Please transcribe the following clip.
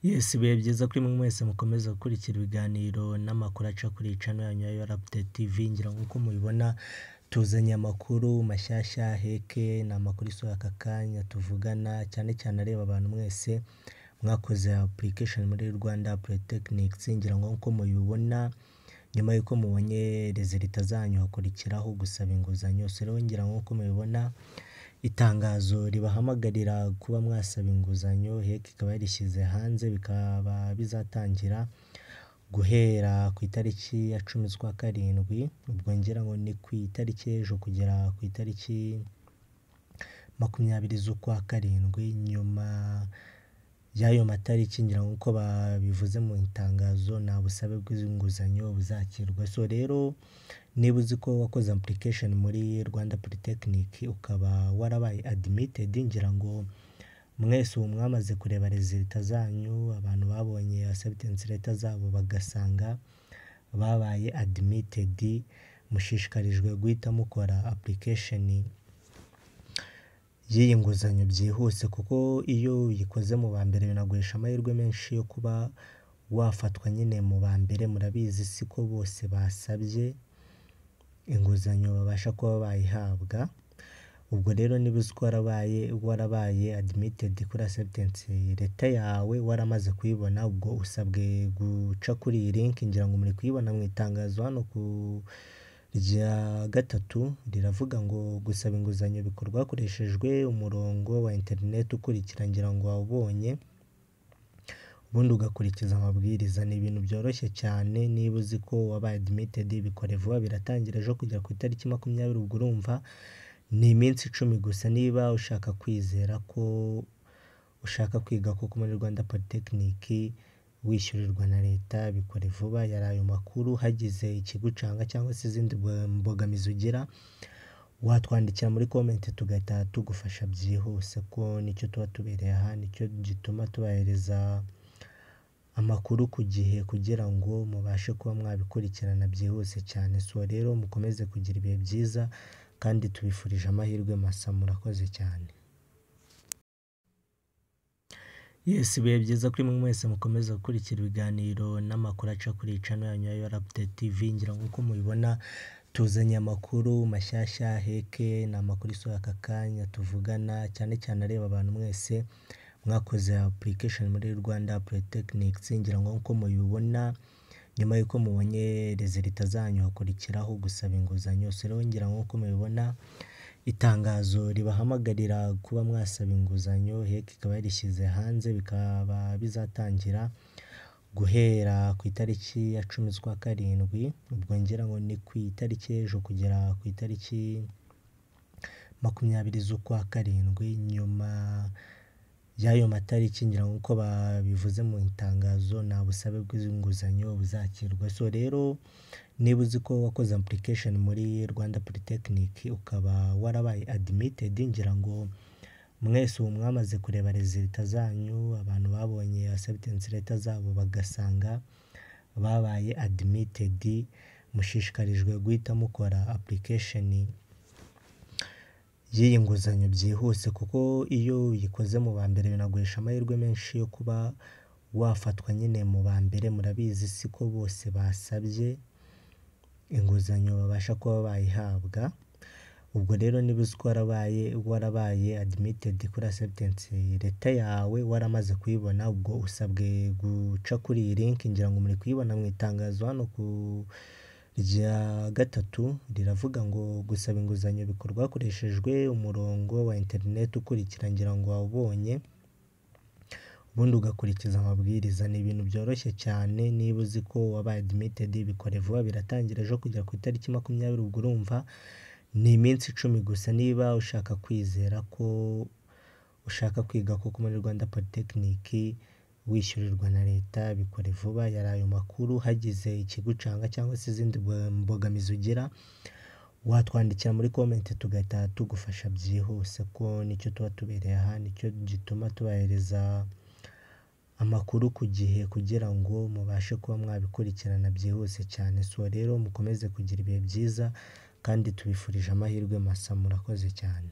Yes, ibihe byiza kuri mwe mwese mukomeza gukurikira ibiganiro n'amakuru aca kuri iyi channel yanyu ya UR Update TV. Ngira nk'uko mubibona tuzanye amakuru mashyashya heke, ni amakuru isohoye aka kanya tuvugana, cyane cyane areba abantu mwese mwakoze application muri Rwanda Polytechnics. Ngira nk'uko mubibona nyuma y'uko mubonye resultat zanyu hakurikiraho gusaba inguzanyo. Rero ngira nk'uko mubibona itangazo ribahamagarira kuba mwasaba inguzanyo heke ikaba yarishyize hanze, bikaba bizatangira guhera ku itariki ya 10 z'ukwa karindwi, ubwo ngira ngo ni ku itariki ejo kugera ku itariki 20 z'ukwa karindwi. Nyuma y'ayo matariki ngira ngo uko babivuze mu itangazo nta busabe bw'inguzanyo buzakirwa. So rero niba uzi ko wakoze application muri Rwanda Polytechnic ukaba warabaye admitted, ngira ngo mwese ubu mwamaze kureba resultat zanyu, abantu babonye acceptance letter zabo bagasanga babaye admitted, mushishikarijwe guhita mukora application y'iyi nguzanyo byihuse, kuko iyo uyikoze mu ba mbere binaguhesha amahirwe menshi yo kuba wafatwa nyine mu ba mbere. Murabizi siko bose basabye inguzanyo babasha kuba bayihabwa. Ubwo rero niba uzi ko warabaye admitted kuri acceptance letter yawe waramaze kuyibona, ubwo usabwe guca kuri iyi link, ngira ngo muri kuyibona mu itangazo hano ku rya gatatu, riravuga ngo gusaba inguzanyo bikorwa hakoreshejwe umurongo wa internet ukurikira. Ngira ngo wabonye ubundi ugakurikiza amabwiriza, ni ibintu byoroshye cyane. Niba uzi ko wabaye admitted bikore vuba, biratangira ejo kujya ku itariki 20. ubwo urumva ni iminsi 10 gusa. Niba ushaka kwizera ko ushaka kwiga koko muri Rwanda Polytechnic wishyurirwa na leta, bikore vuba. Yari ayo makuru, hagize ikigucanga cyangwa se izindi mbogamizi ugira watwandikira muri comment tugahita tugufasha byihuse, ko nicyo tuba tubereye aha, nicyo gituma tubahereza amakuru ku gihe kugira ngo mubashe kuba mwabikurikirana byihuse cyane. So rero mukomeze kugira ibihe byiza kandi tubifurije amahirwe masa, murakoze cyane. Yes, ibihe byiza kuri mwe mwese mukomeza gukurikira ibiganiro n'amakuru aca kuri iyi channel yanyu ya UR Update TV. Ngira nk'uko mubibona tuzanye amakuru mashyashya heke, ni amakuru isohoye aka kanya tuvugana, cyane cyane areba abantu mwese mwakoze application muri Rwanda Polytechnics. Ngira nk'uko mubibona nyuma y'uko mubonye resultat zanyu hakurikiraho gusaba inguzanyo. Rero ngira nk'uko mubibona itangazo ribahamagarira kuba mwasaba inguzanyo heke ikaba yarishyize hanze, bikaba bizatangira guhera ku itariki ya 10 z'ukwa karindwi, ubwo ngira ngo ni ku itariki ejo kugera ku itariki 20 z'ukwa karindwi. Nyuma y'ayo matariki ngira ngo uko babivuze mu itangazo nta busabe bw'inguzanyo buzakirwa. So rero niba uzi ko wakoze application muri Rwanda Polytechnic ukaba warabaye admitted, ngira ngo mwese ubu mwamaze kureba resultat zanyu, abantu babonye acceptance letter zabo bagasanga babaye admitted, mushishikarijwe guhita mukora application y'iyi nguzanyo byihuse, kuko iyo uyikoze mu ba mbere binaguhesha amahirwe menshi yo kuba wafatwa nyine mu ba mbere. Murabizi siko bose basabye inguzanyo babasha kuba bayihabwa. Ubwo rero niba uzi ko warabaye admitted kuri acceptance letter yawe waramaze kuyibona, ubwo usabwe guca kuri iyi link, ngira ngo muri kuyibona mu itangazo hano ku rya gatatu, riravuga ngo gusaba inguzanyo bikorwa hakoreshejwe umurongo wa internet ukurikira. Ngira ngo wabonye ubundi ugakurikiza amabwiriza, ni ibintu byoroshye cyane. Niba uzi ko wabaye admitted bikore vuba, biratangira ejo kujya ku itariki 20. ubwo urumva ni iminsi 10 gusa. Niba ushaka kwizera ko ushaka kwiga koko muri Rwanda Polytechnic wishyurirwa na leta, bikore vuba. Yari ayo makuru, hagize ikigucanga cyangwa se izindi mbogamizi ugira watwandikira muri comment tugahita tugufasha byihuse, ko nicyo tuba tubereye aha, nicyo gituma tubahereza amakuru ku gihe kugira ngo mubashe kuba mwabikurikirana byihuse cyane. So rero mukomeze kugira ibihe byiza kandi tubifurije amahirwe masa, murakoze cyane.